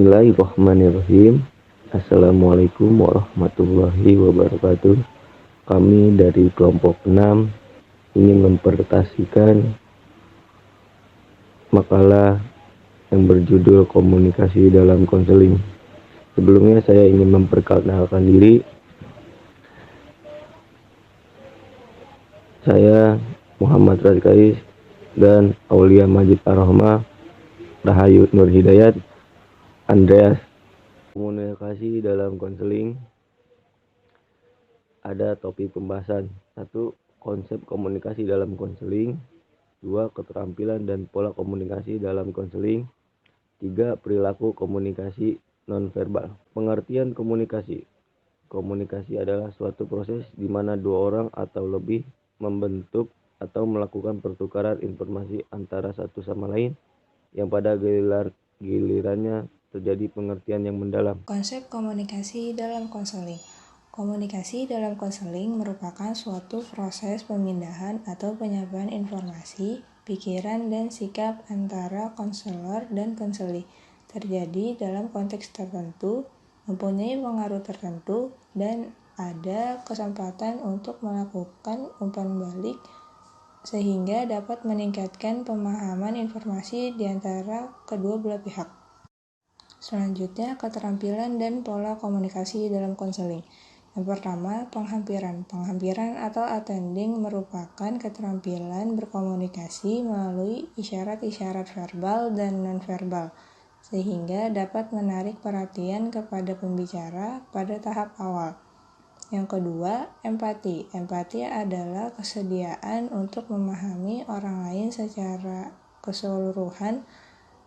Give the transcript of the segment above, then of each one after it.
Bismillahirrahmanirrahim. Assalamualaikum warahmatullahi wabarakatuh. Kami dari kelompok 6 ingin mempresentasikan makalah yang berjudul komunikasi dalam konseling. Sebelumnya saya ingin memperkenalkan diri. Saya Muhammad Razkais dan Aulia Majid Ar-Rahma, Rahayu Nur Hidayat, Andreas. Komunikasi dalam konseling ada topik pembahasan. 1. Konsep komunikasi dalam konseling. 2. Keterampilan dan pola komunikasi dalam konseling. 3. Perilaku komunikasi nonverbal. Pengertian komunikasi. Komunikasi adalah suatu proses di mana dua orang atau lebih membentuk atau melakukan pertukaran informasi antara satu sama lain yang pada gilirannya terjadi pengertian yang mendalam. Konsep komunikasi dalam konseling. Komunikasi dalam konseling merupakan suatu proses pemindahan atau penyampaian informasi, pikiran, dan sikap antara konselor dan konseli. Terjadi dalam konteks tertentu, mempunyai pengaruh tertentu, dan ada kesempatan untuk melakukan umpan balik sehingga dapat meningkatkan pemahaman informasi di antara kedua belah pihak. Selanjutnya, keterampilan dan pola komunikasi dalam konseling. Yang pertama, penghampiran. Penghampiran atau attending merupakan keterampilan berkomunikasi melalui isyarat-isyarat verbal dan nonverbal, sehingga dapat menarik perhatian kepada pembicara pada tahap awal. Yang kedua, empati. Empati adalah kesediaan untuk memahami orang lain secara keseluruhan,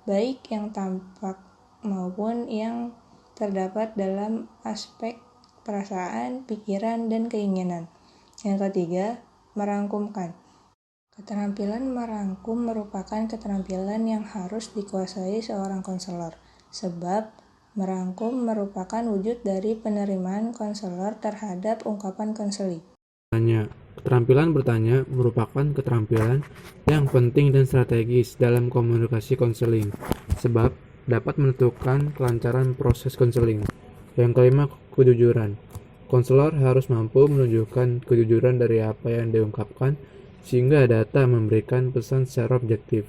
baik yang tampak maupun yang terdapat dalam aspek perasaan, pikiran, dan keinginan. Yang ketiga, merangkumkan. Keterampilan merangkum merupakan keterampilan yang harus dikuasai seorang konselor, sebab merangkum merupakan wujud dari penerimaan konselor terhadap ungkapan konseli. Keterampilan bertanya merupakan keterampilan yang penting dan strategis dalam komunikasi konseling, sebab dapat menentukan kelancaran proses konseling. Yang kelima, kejujuran. Konselor harus mampu menunjukkan kejujuran dari apa yang diungkapkan sehingga data memberikan pesan secara objektif.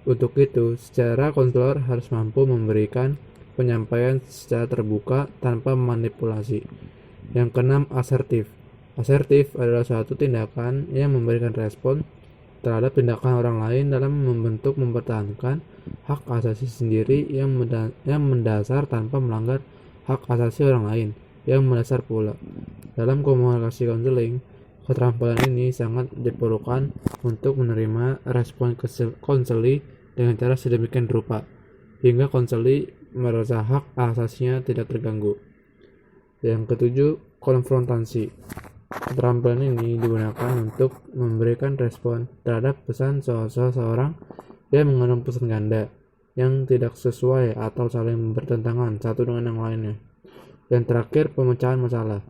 Untuk itu, secara konselor harus mampu memberikan penyampaian secara terbuka tanpa manipulasi. Yang keenam, asertif. Asertif adalah suatu tindakan yang memberikan respon terhadap tindakan orang lain dalam mempertahankan hak asasi sendiri yang mendasar tanpa melanggar hak asasi orang lain yang mendasar pula. Dalam komunikasi konseling, keterampilan ini sangat diperlukan untuk menerima respon konseli dengan cara sedemikian rupa hingga konseli merasa hak asasinya tidak terganggu. Yang ketujuh, konfrontasi. Keterampilan ini digunakan untuk memberikan respon terhadap pesan seseorang yang mengandung pesan ganda yang tidak sesuai atau saling bertentangan satu dengan yang lainnya. Yang terakhir, pemecahan masalah.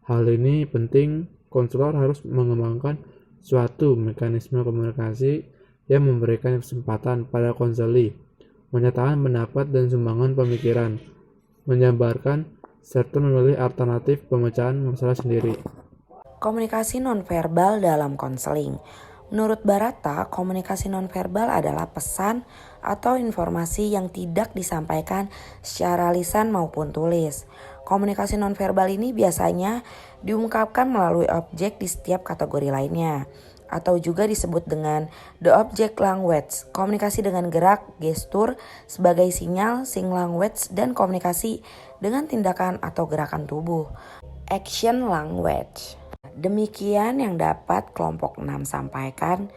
Hal ini penting. Konselor harus mengembangkan suatu mekanisme komunikasi yang memberikan kesempatan pada konseli menyatakan pendapat dan sumbangan pemikiran, menjabarkan serta memilih alternatif pemecahan masalah sendiri. Komunikasi nonverbal dalam konseling. Menurut Barata, komunikasi nonverbal adalah pesan atau informasi yang tidak disampaikan secara lisan maupun tulis. Komunikasi nonverbal ini biasanya diungkapkan melalui objek di setiap kategori lainnya, atau juga disebut dengan the object language, komunikasi dengan gerak, gestur sebagai sinyal, sign language, dan komunikasi dengan tindakan atau gerakan tubuh, action language. Demikian yang dapat kelompok 6 sampaikan.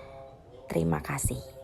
Terima kasih.